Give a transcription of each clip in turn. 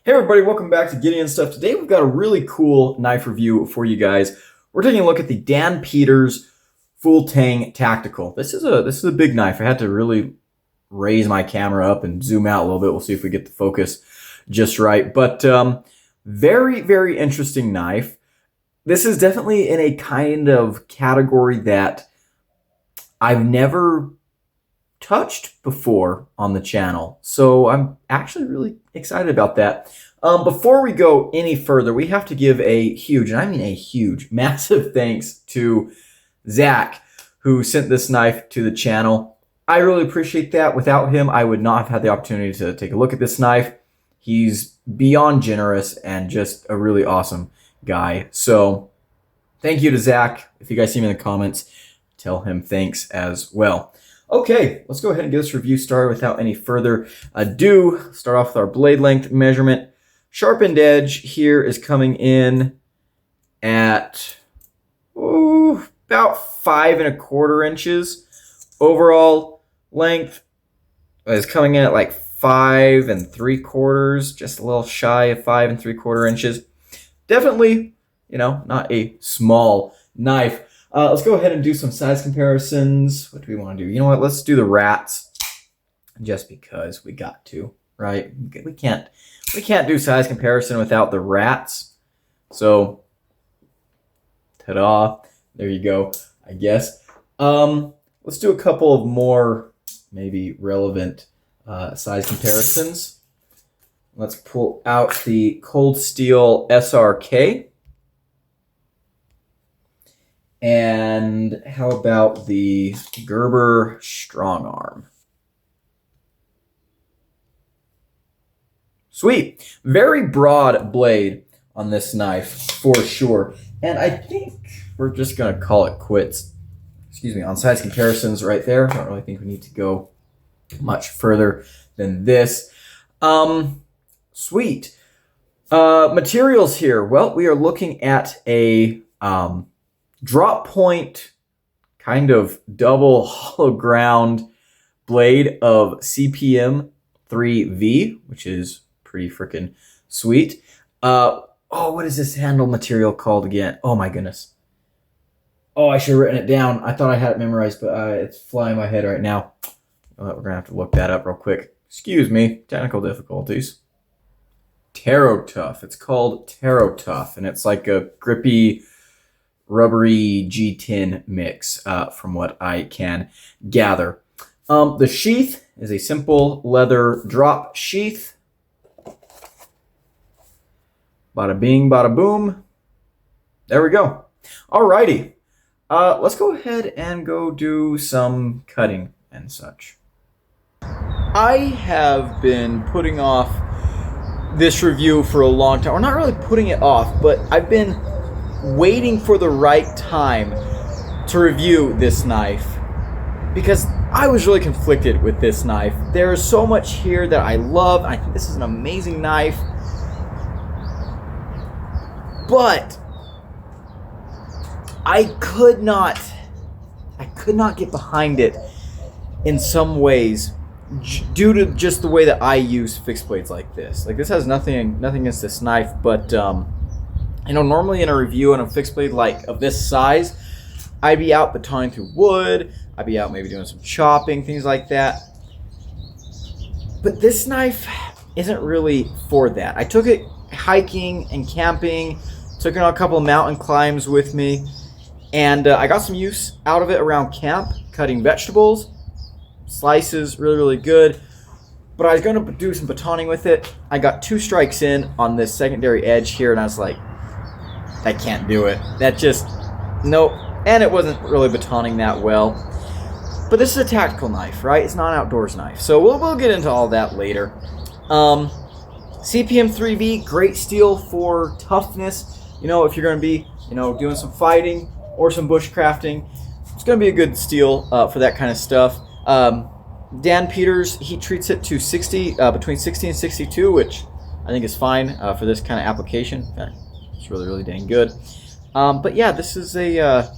Hey everybody, welcome back to Gideon Stuff. Today we've got a really cool knife review for you guys. We're taking a look at the Dan Peters Full Tang Tactical. This is a big knife. I had to really raise my camera up and zoom out a little bit. We'll see if we get the focus just right. But very, very interesting knife. This is definitely in a kind of category that I've never touched before on the channel. So I'm actually really excited about that. Before we go any further, we have to give a huge, and I mean a huge, massive thanks to Zach, who sent this knife to the channel. I really appreciate that. Without him, I would not have had the opportunity to take a look at this knife. He's beyond generous and just a really awesome guy. So thank you to Zach. If you guys see me in the comments, tell him thanks as well. Okay, let's go ahead and get this review started without any further ado. Start off with our blade length measurement. Sharpened edge here is coming in at about 5 1/4 inches. Overall length is coming in at like 5 3/4, just a little shy of 5 3/4 inches. Definitely, not a small knife. Let's go ahead and do some size comparisons. What do we want to do? You know what? Let's do the rats, just because we got to, right? We can't do size comparison without the rats. So, ta-da! There you go. I guess. Let's do a couple of more maybe relevant size comparisons. Let's pull out the Cold Steel SRK. And how about the Gerber Strong Arm? Sweet. Very broad blade on this knife for sure. And I think we're just going to call it quits. Excuse me, on size comparisons right there. I don't really think we need to go much further than this. Sweet. Materials here. Well, we are looking at a drop point kind of double hollow ground blade of CPM 3V, which is pretty freaking sweet. What is this handle material called again? Oh my goodness. Oh, I should have written it down. I thought I had it memorized, but it's flying my head right now. We're going to have to look that up real quick. Excuse me, technical difficulties. Taro Tough. It's called Taro Tough, and it's like a grippy, rubbery G10 mix, from what I can gather. The sheath is a simple leather drop sheath. Bada bing, bada boom. There we go. Alrighty. Let's go ahead and go do some cutting and such. I have been putting off this review for a long time. Or not really putting it off, but I've been waiting for the right time to review this knife because I was really conflicted with this knife. There is so much here that I love. I think this is an amazing knife, but I could not get behind it in some ways due to just the way that I use fixed blades like this. Like, this has nothing against this knife, but normally in a review on a fixed blade like of this size, I'd be out batoning through wood, I'd be out maybe doing some chopping, things like that. But this knife isn't really for that. I took it hiking and camping, took it on a couple of mountain climbs with me, and I got some use out of it around camp, cutting vegetables, slices, really, really good. But I was going to do some batoning with it. I got 2 strikes in on this secondary edge here, and I was like, I can't do it. That just, nope. And it wasn't really batoning that well. But this is a tactical knife, right? It's not an outdoors knife. So we'll get into all that later. CPM 3V, great steel for toughness. If you're going to be, doing some fighting or some bushcrafting, it's going to be a good steel for that kind of stuff. Dan Peters, he treats it to 60, between 60 and 62, which I think is fine for this kind of application. In fact, it's really, really dang good. But yeah, this is a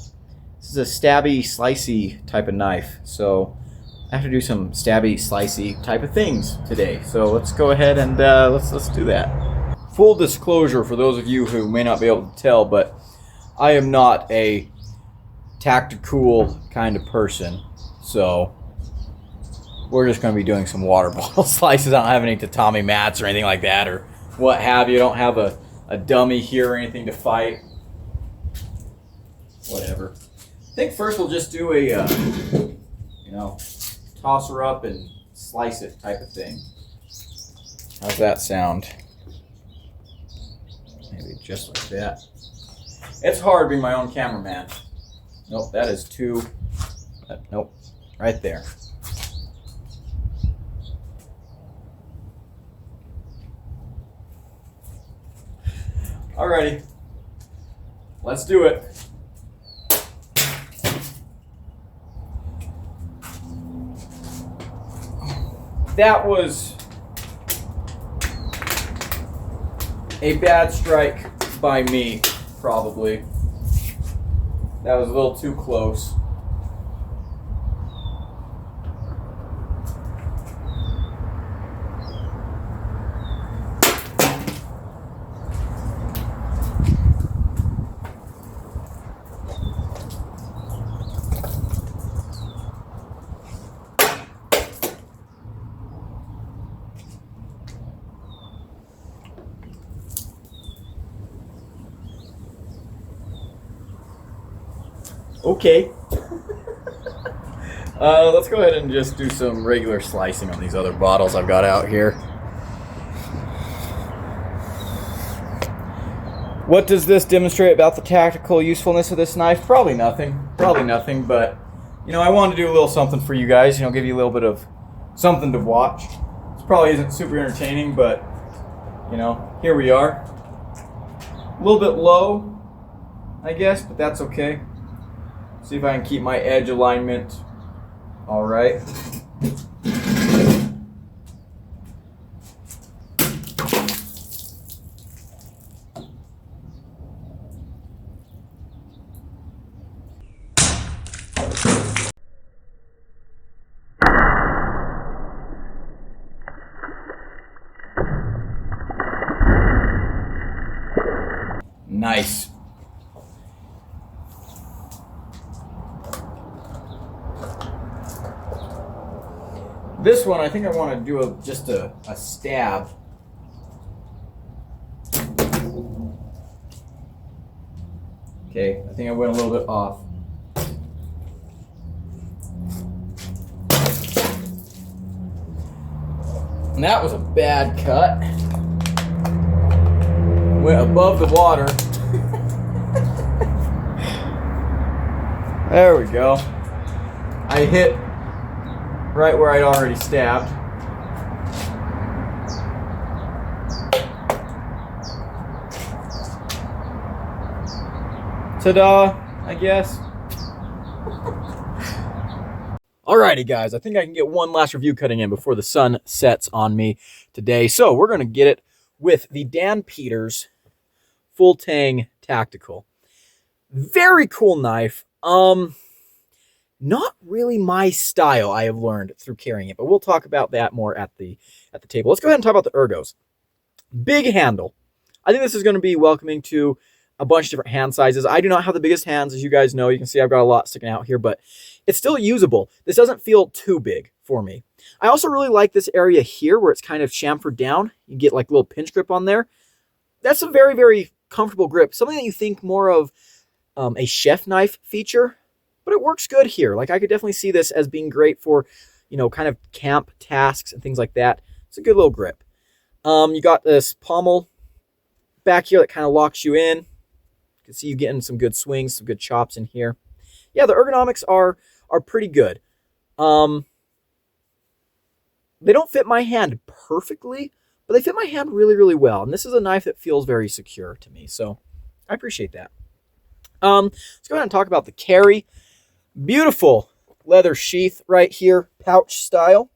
stabby, slicey type of knife. So I have to do some stabby, slicey type of things today. So let's go ahead and let's do that. full disclosure for those of you who may not be able to tell, but I am not a tactical kind of person, so we're just going to be doing some water bottle slices. I don't have any tatami mats or anything like that, or what have you. I don't have a dummy here or anything to fight. Whatever. I think first we'll just do a, toss her up and slice it type of thing. How's that sound? Maybe just like that. It's hard being my own cameraman. Nope, that is too... Nope, right there. Alrighty, let's do it. That was a bad strike by me, probably. That was a little too close. Okay. Let's go ahead and just do some regular slicing on these other bottles I've got out here. What does this demonstrate about the tactical usefulness of this knife? Probably nothing. Probably nothing, but, I wanted to do a little something for you guys, give you a little bit of something to watch. This probably isn't super entertaining, but, here we are. A little bit low, I guess, but that's okay. See if I can keep my edge alignment all right. Nice. This one, I think I want to do just a stab. Okay, I think I went a little bit off. And that was a bad cut. Went above the water. There we go. I hit right where I'd already stabbed. Ta-da, I guess. Alrighty guys, I think I can get one last review cutting in before the sun sets on me today. So we're going to get it with the Dan Peters Full Tang Tactical. Very cool knife. Not really my style, I have learned through carrying it, but we'll talk about that more at the table. Let's go ahead and talk about the ergos. Big handle. I think this is going to be welcoming to a bunch of different hand sizes. I do not have the biggest hands, as you guys know. You can see I've got a lot sticking out here, but it's still usable. This doesn't feel too big for me. I also really like this area here where it's kind of chamfered down. You get like a little pinch grip on there. That's a very, very comfortable grip. Something that you think more of a chef knife feature, but it works good here. Like I could definitely see this as being great for, kind of camp tasks and things like that. It's a good little grip. You got this pommel back here that kind of locks you in. You can see you getting some good swings, some good chops in here. Yeah, the ergonomics are pretty good. They don't fit my hand perfectly, but they fit my hand really, really well. And this is a knife that feels very secure to me, so I appreciate that. Let's go ahead and talk about the carry. Beautiful leather sheath right here, pouch style.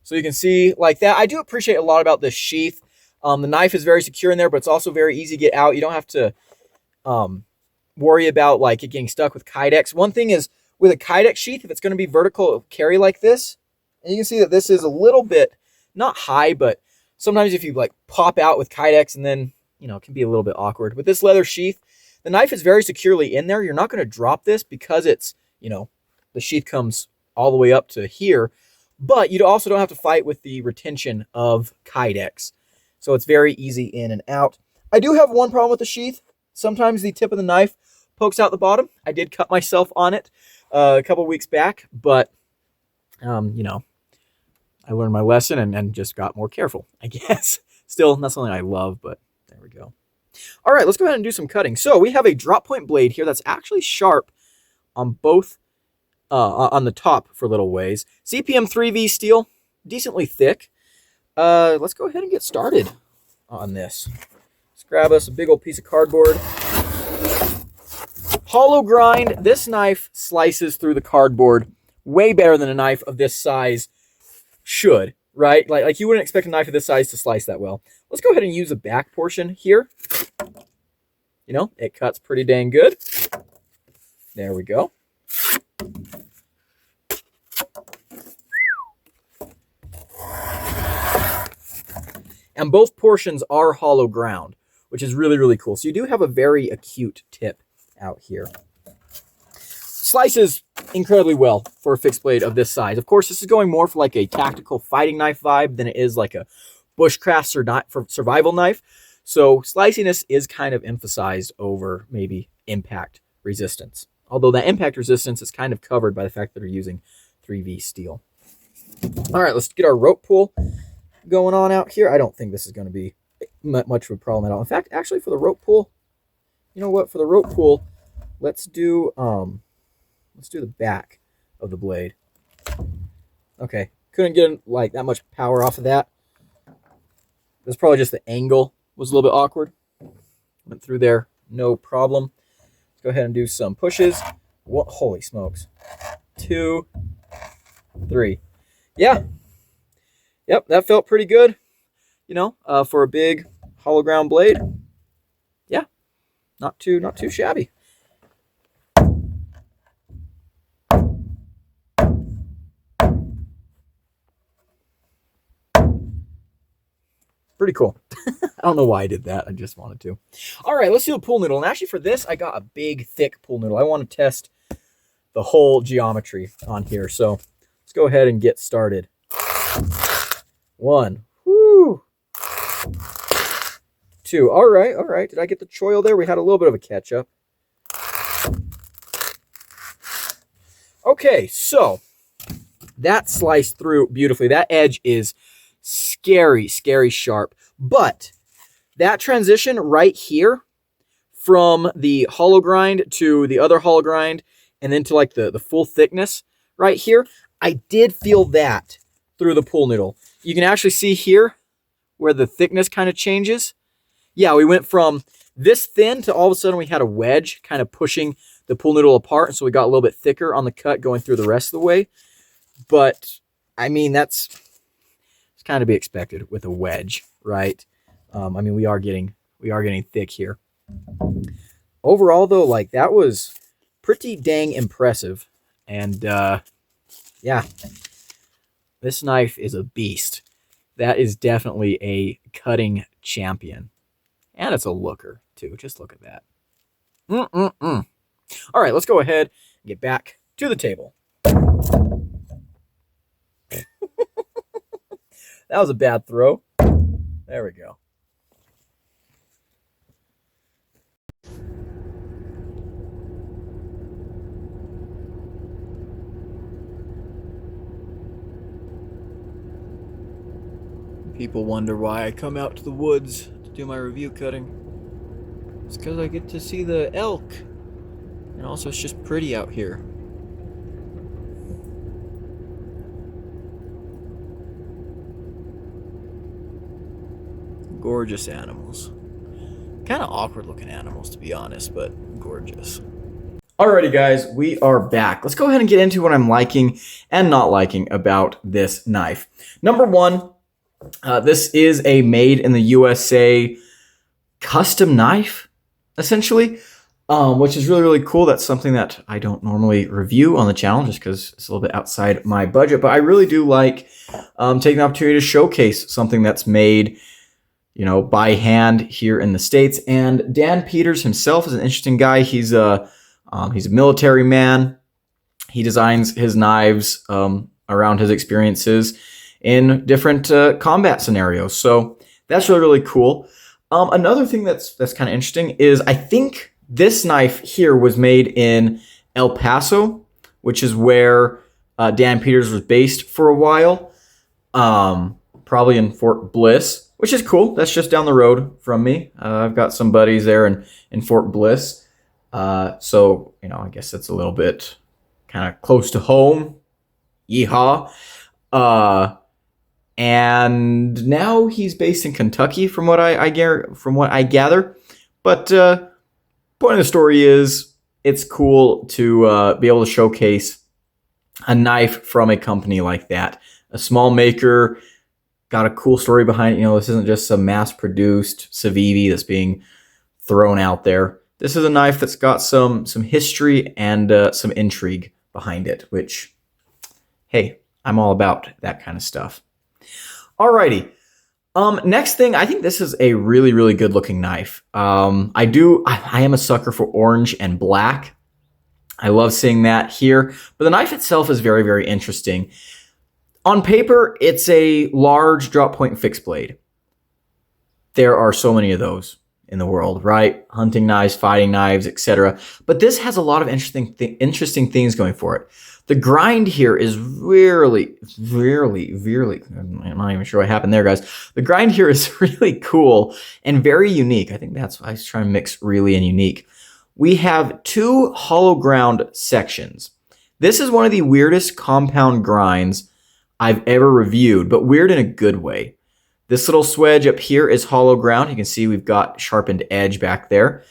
So you can see like that. I do appreciate a lot about this sheath. The knife is very secure in there, but it's also very easy to get out. You don't have to worry about like it getting stuck with Kydex. One thing is with a Kydex sheath, if it's going to be vertical, it'll carry like this. And you can see that this is a little bit, not high, but sometimes if you like pop out with Kydex and then, it can be a little bit awkward. With this leather sheath, the knife is very securely in there. You're not going to drop this because it's, the sheath comes all the way up to here, but you also don't have to fight with the retention of Kydex. So it's very easy in and out. I do have one problem with the sheath. Sometimes the tip of the knife pokes out the bottom. I did cut myself on it a couple weeks back, but, I learned my lesson and just got more careful, I guess. Still, not something I love, but there we go. All right, let's go ahead and do some cutting. So we have a drop point blade here that's actually sharp on both, on the top for little ways. CPM 3V steel, decently thick. Let's go ahead and get started on this. Let's grab us a big old piece of cardboard. Hollow grind. This knife slices through the cardboard way better than a knife of this size should, right? Like you wouldn't expect a knife of this size to slice that well. Let's go ahead and use the back portion here. It cuts pretty dang good. There we go. And both portions are hollow ground, which is really, really cool. So you do have a very acute tip out here. Slices incredibly well for a fixed blade of this size. Of course, this is going more for like a tactical fighting knife vibe than it is like a bushcraft for survival knife. So sliciness is kind of emphasized over maybe impact resistance. Although that impact resistance is kind of covered by the fact that they're using 3V steel. All right, let's get our rope pull going on out here. I don't think this is going to be much of a problem at all. In fact, actually for the rope pull, you know what? For the rope pull, let's do the back of the blade. Okay, couldn't get like that much power off of that. That's probably just the angle was a little bit awkward. Went through there, no problem. Let's go ahead and do some pushes. What? Holy smokes! 2, 3. Yeah. Yep, that felt pretty good. For a big hollow ground blade. Yeah, not too shabby. Pretty cool. I don't know why I did that. I just wanted to. All right, let's do a pool noodle. And actually for this, I got a big, thick pool noodle. I want to test the whole geometry on here. So let's go ahead and get started. 1. Woo. 2. All right. Did I get the choil there? We had a little bit of a catch up. Okay, so that sliced through beautifully. That edge is scary sharp. But that transition right here from the hollow grind to the other hollow grind and then to like the full thickness right here, I did feel that through the pool noodle. You can actually see here where the thickness kind of changes. Yeah, we went from this thin to all of a sudden we had a wedge kind of pushing the pool noodle apart. So we got a little bit thicker on the cut going through the rest of the way. But I mean, it's kind of be expected with a wedge, right? I mean, we are getting thick here. Overall though, like that was pretty dang impressive. And yeah, this knife is a beast. That is definitely a cutting champion. And it's a looker too. Just look at that. All right, let's go ahead and get back to the table. That was a bad throw. There we go. People wonder why I come out to the woods to do my review cutting. It's because I get to see the elk. And also it's just pretty out here. Gorgeous animals. Kind of awkward looking animals, to be honest, but gorgeous. Alrighty guys, we are back. Let's go ahead and get into what I'm liking and not liking about this knife. Number one, this is a made in the USA custom knife, essentially. which is really, really cool. That's something that I don't normally review on the channel just because it's a little bit outside my budget. But I really do like taking the opportunity to showcase something that's made, by hand here in the States. And Dan Peters himself is an interesting guy. He's a military man. He designs his knives around his experiences in different combat scenarios. So that's really, really cool. Another thing that's kind of interesting is I think this knife here was made in El Paso, which is where Dan Peters was based for a while, probably in Fort Bliss, which is cool. That's just down the road from me. I've got some buddies there in Fort Bliss. So, I guess it's a little bit kind of close to home. Yeehaw. And now he's based in Kentucky from what I gather. But point of the story is it's cool to be able to showcase a knife from a company like that. A small maker, got a cool story behind it. This isn't just some mass-produced Civivi that's being thrown out there. This is a knife that's got some history and some intrigue behind it, which, hey, I'm all about that kind of stuff. Alrighty. Next thing, I think this is a really, really good looking knife. I am a sucker for orange and black. I love seeing that here, but the knife itself is very, very interesting. On paper, it's a large drop point fixed blade. There are so many of those in the world, right? Hunting knives, fighting knives, etc. But this has a lot of interesting things going for it. The grind here is really, I'm not even sure what happened there, guys. The grind here is really cool and very unique. I think that's why I was trying to mix really and unique. We have two hollow ground sections. This is one of the weirdest compound grinds I've ever reviewed, but weird in a good way. This little swedge up here is hollow ground. You can see we've got sharpened edge back there.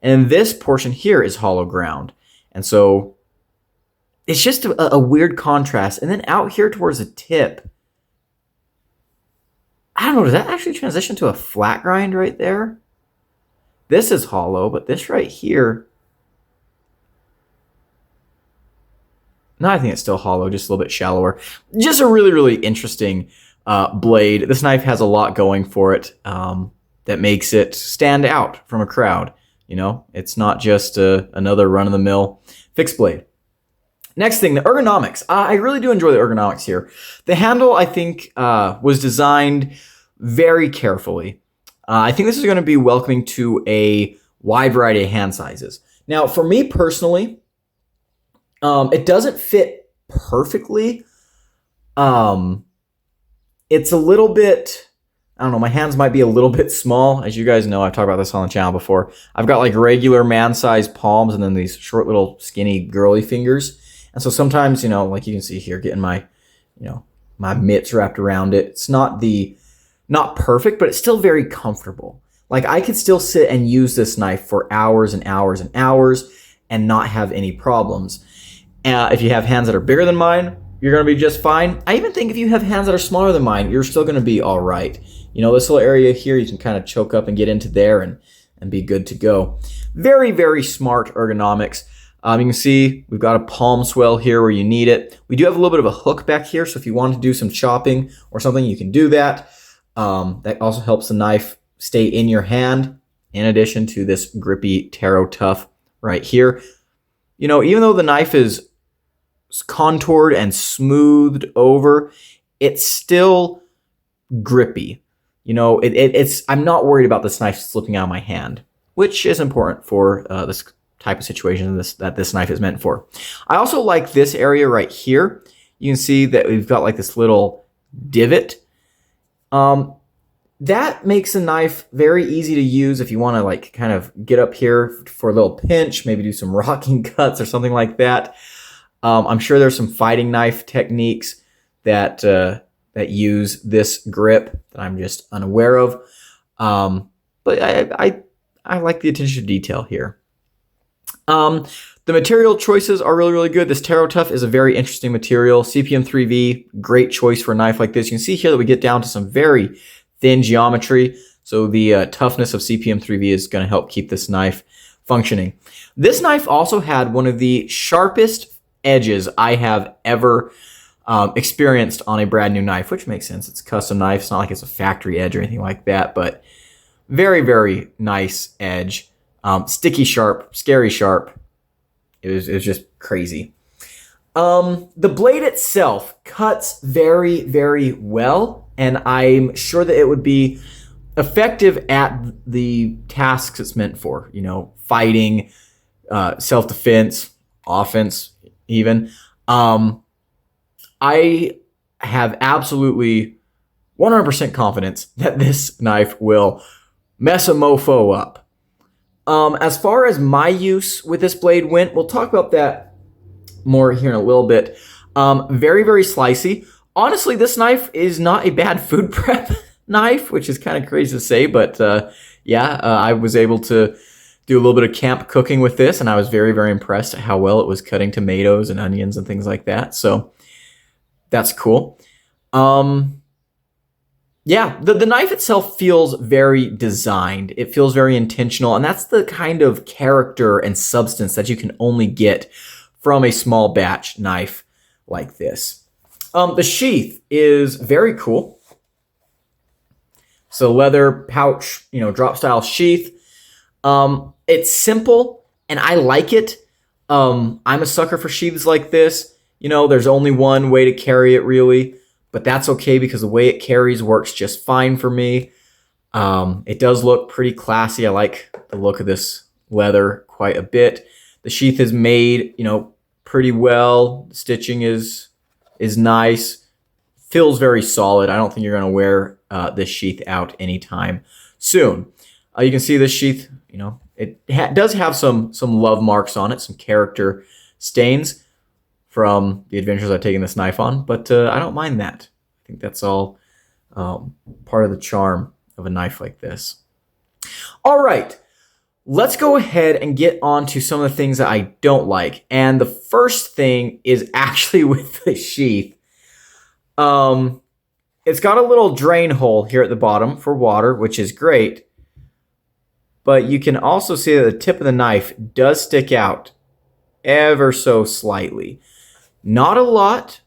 And this portion here is hollow ground. And so it's just a weird contrast. And then out here towards the tip, I don't know, does that actually transition to a flat grind right there? This is hollow, but this right here, no, I think it's still hollow, just a little bit shallower. Just a really, really interesting blade. This knife has a lot going for it that makes it stand out from a crowd. It's not just another run-of-the-mill fixed blade. Next thing, the ergonomics. I really do enjoy the ergonomics here. The handle, I think, was designed very carefully. I think this is going to be welcoming to a wide variety of hand sizes. Now, for me personally, it doesn't fit perfectly. It's a little bit, I don't know, my hands might be a little bit small. As you guys know, I've talked about this on the channel before. I've got like regular man-sized palms and then these short little skinny girly fingers. And so sometimes, like you can see here, getting my, my mitts wrapped around it. It's not perfect, but it's still very comfortable. Like I could still sit and use this knife for hours and hours and hours and not have any problems. If you have hands that are bigger than mine, you're going to be just fine. I even think if you have hands that are smaller than mine, you're still going to be all right. This little area here, you can kind of choke up and get into there and be good to go. Very, very smart ergonomics. You can see we've got a palm swell here where you need it. We do have a little bit of a hook back here, so if you want to do some chopping or something, you can do that. That also helps the knife stay in your hand, in addition to this grippy Taro Tough right here. Even though the knife is contoured and smoothed over, it's still grippy. I'm not worried about this knife slipping out of my hand, which is important for this type of situation that this knife is meant for. I also like this area right here. You can see that we've got like this little divot. That makes the knife very easy to use if you want to like kind of get up here for a little pinch, maybe do some rocking cuts or something like that. I'm sure there's some fighting knife techniques that use this grip that I'm just unaware of. But I like the attention to detail here. The material choices are really, really good. This Taro Tough is a very interesting material. CPM3V, great choice for a knife like this. You can see here that we get down to some very thin geometry. So the toughness of CPM3V is going to help keep this knife functioning. This knife also had one of the sharpest edges I have ever experienced on a brand new knife, which makes sense. It's a custom knife. It's not like it's a factory edge or anything like that, but very, very nice edge. Sticky sharp, scary sharp. It was just crazy. The blade itself cuts very, very well, and I'm sure that it would be effective at the tasks it's meant for, you know, fighting, self-defense, offense even. I have absolutely 100% confidence that this knife will mess a mofo up. As far as my use with this blade went, we'll talk about that more here in a little bit. Very, very slicey. Honestly, this knife is not a bad food prep knife, which is kind of crazy to say, but I was able to do a little bit of camp cooking with this, and I was very, very impressed at how well it was cutting tomatoes and onions and things like that. So that's cool. The knife itself feels very designed. It feels very intentional, and that's the kind of character and substance that you can only get from a small batch knife like this. The sheath is very cool. So leather pouch, you know, drop style sheath. It's simple and I like it. I'm a sucker for sheaths like this. You know, there's only one way to carry it really, but that's okay because the way it carries works just fine for me. It does look pretty classy. I like the look of this leather quite a bit. The sheath is made, you know, pretty well. The stitching is nice. Feels very solid. I don't think you're going to wear this sheath out anytime soon. You can see this sheath, you know, it does have some love marks on it, some character stains from the adventures I've taken this knife on, but I don't mind that. I think that's all part of the charm of a knife like this. All right, let's go ahead and get on to some of the things that I don't like. And the first thing is actually with the sheath. It's got a little drain hole here at the bottom for water, which is great. But you can also see that the tip of the knife does stick out ever so slightly. Not a lot,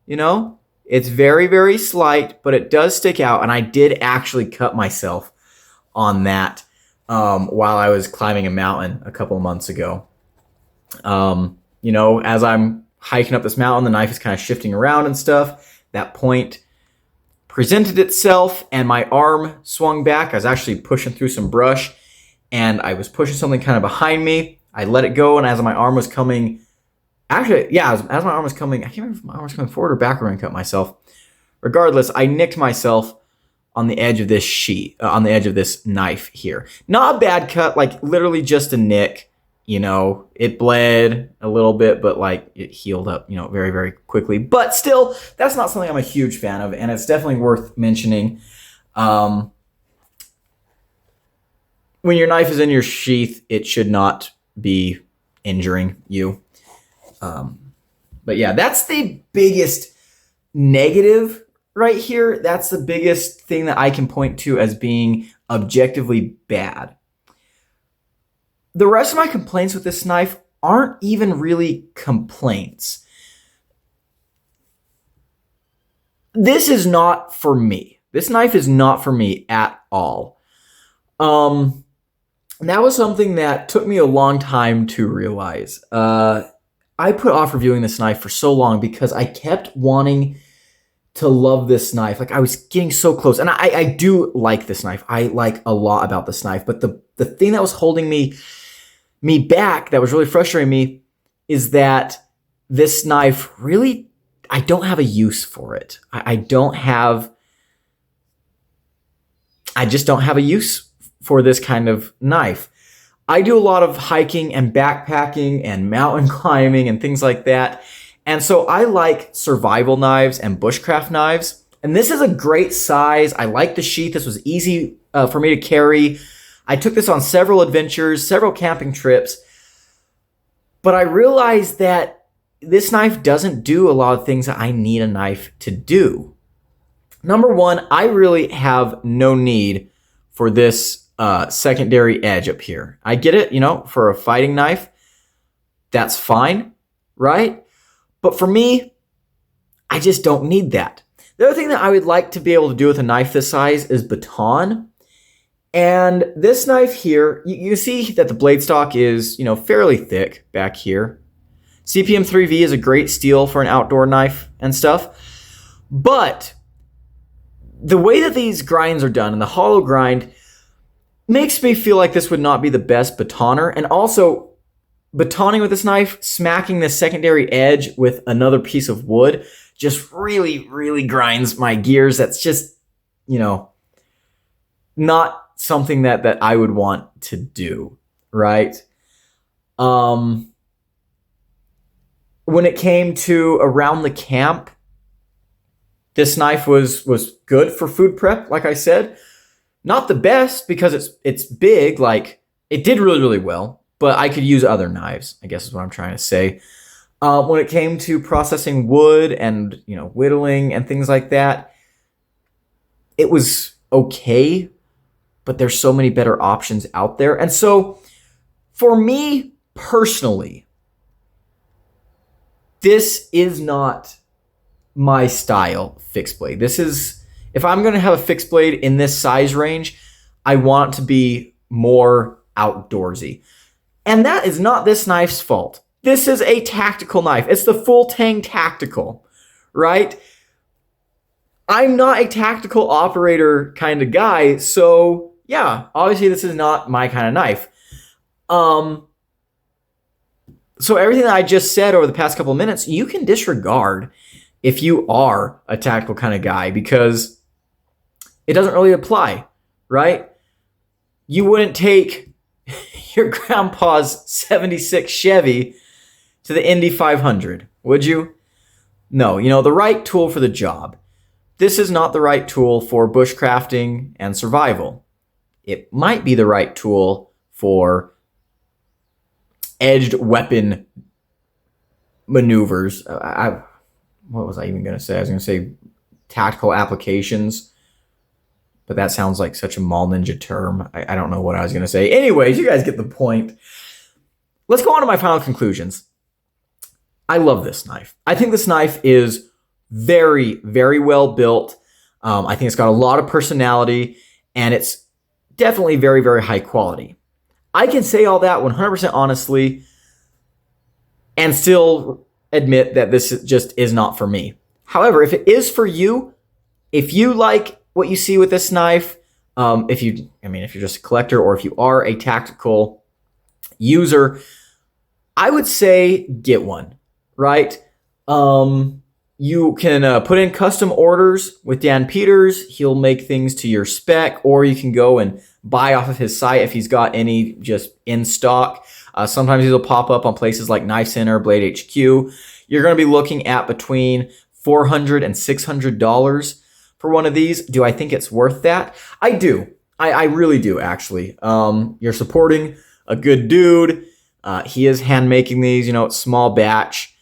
you know. It's very, very slight, but it does stick out. And I did actually cut myself on that while I was climbing a mountain a couple of months ago. You know, as I'm hiking up this mountain, the knife is kind of shifting around and stuff. That point presented itself and my arm swung back. I was actually pushing through some brush and I was pushing something kind of behind me. I let it go, and as my arm was coming, as my arm was coming, I can't remember if my arm was coming forward or backward and cut myself. Regardless, I nicked myself on the edge of this sheet, on the edge of this knife here. Not a bad cut, like literally just a nick. You know, it bled a little bit, but like it healed up, you know, very, very quickly. But still, that's not something I'm a huge fan of, and it's definitely worth mentioning. When your knife is in your sheath, it should not be injuring you. But yeah, that's the biggest negative right here. That's the biggest thing that I can point to as being objectively bad. The rest of my complaints with this knife aren't even really complaints. This is not for me. This knife is not for me at all. That was something that took me a long time to realize. I put off reviewing this knife for so long because I kept wanting to love this knife. Like I was getting so close. And I do like this knife. I like a lot about this knife. But the thing that was holding me back, that was really frustrating me, is that this knife really, I don't have a use for it. I just don't have a use for this kind of knife. I do a lot of hiking and backpacking and mountain climbing and things like that. And so I like survival knives and bushcraft knives. And this is a great size. I like the sheath. This was easy for me to carry. I took this on several adventures, several camping trips. But I realized that this knife doesn't do a lot of things that I need a knife to do. Number one, I really have no need for this secondary edge up here. I get it, you know, for a fighting knife, that's fine, right? But for me, I just don't need that. The other thing that I would like to be able to do with a knife this size is baton. And this knife here, you see that the blade stock is, you know, fairly thick back here. CPM 3V is a great steel for an outdoor knife and stuff. But the way that these grinds are done, and the hollow grind, makes me feel like this would not be the best batoner. And also, batoning with this knife, smacking the secondary edge with another piece of wood, just really, really grinds my gears. That's just, you know, not something that I would want to do, right? When it came to around the camp, this knife was good for food prep, like I said. Not the best because it's big, like it did really, really well, but I could use other knives, I guess is what I'm trying to say. When it came to processing wood and, you know, whittling and things like that, it was okay, but there's so many better options out there. And so for me personally, this is not my style fixed blade. This is, if I'm going to have a fixed blade in this size range, I want it to be more outdoorsy. And that is not this knife's fault. This is a tactical knife. It's the full Tang tactical, right? I'm not a tactical operator kind of guy, so yeah, obviously this is not my kind of knife. So everything that I just said over the past couple of minutes, you can disregard if you are a tactical kind of guy because it doesn't really apply, right? You wouldn't take your grandpa's 76 Chevy to the Indy 500, would you? No, you know, the right tool for the job. This is not the right tool for bushcrafting and survival. It might be the right tool for edged weapon maneuvers. What was I even going to say? I was going to say tactical applications, but that sounds like such a mall ninja term. I don't know what I was going to say. Anyways, you guys get the point. Let's go on to my final conclusions. I love this knife. I think this knife is very, very well built. I think it's got a lot of personality, and it's definitely very, very high quality. I can say all that 100% honestly and still admit that this just is not for me. However, if it is for you, if you like what you see with this knife, if you're just a collector or if you are a tactical user, I would say get one, right? You can put in custom orders with Dan Peters. He'll make things to your spec, or you can go and buy off of his site if he's got any just in stock. Sometimes he'll pop up on places like Knife Center, Blade HQ. You're going to be looking at between $400 and $600 for one of these. Do I think it's worth that? I do. I really do, actually. You're supporting a good dude. He is hand making these, you know, it's small batch.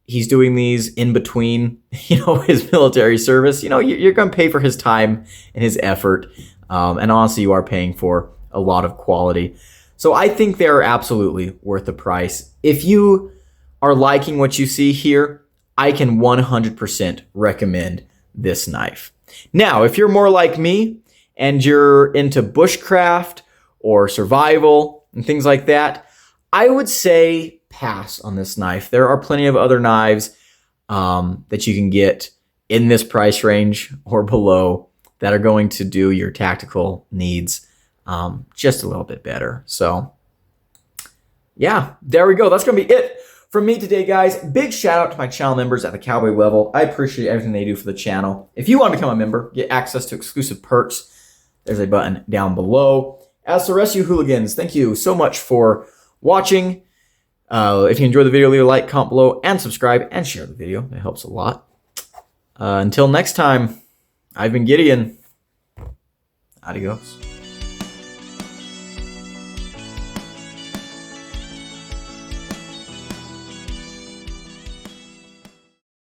He's doing these in between, you know, his military service. You know, you're going to pay for his time and his effort. And honestly, you are paying for a lot of quality. So I think they're absolutely worth the price. If you are liking what you see here, I can 100% recommend this knife. Now, if you're more like me and you're into bushcraft or survival and things like that, I would say pass on this knife. There are plenty of other knives that you can get in this price range or below that are going to do your tactical needs just a little bit better. So yeah, there we go. That's going to be it from me today, guys. Big shout out to my channel members at the Cowboy level. I appreciate everything they do for the channel. If you want to become a member, get access to exclusive perks, there's a button down below. As for the rest of you hooligans, thank you so much for watching. If you enjoyed the video, leave a like, comment below, and subscribe, and share the video. It helps a lot. Until next time, I've been Gideon. Adios.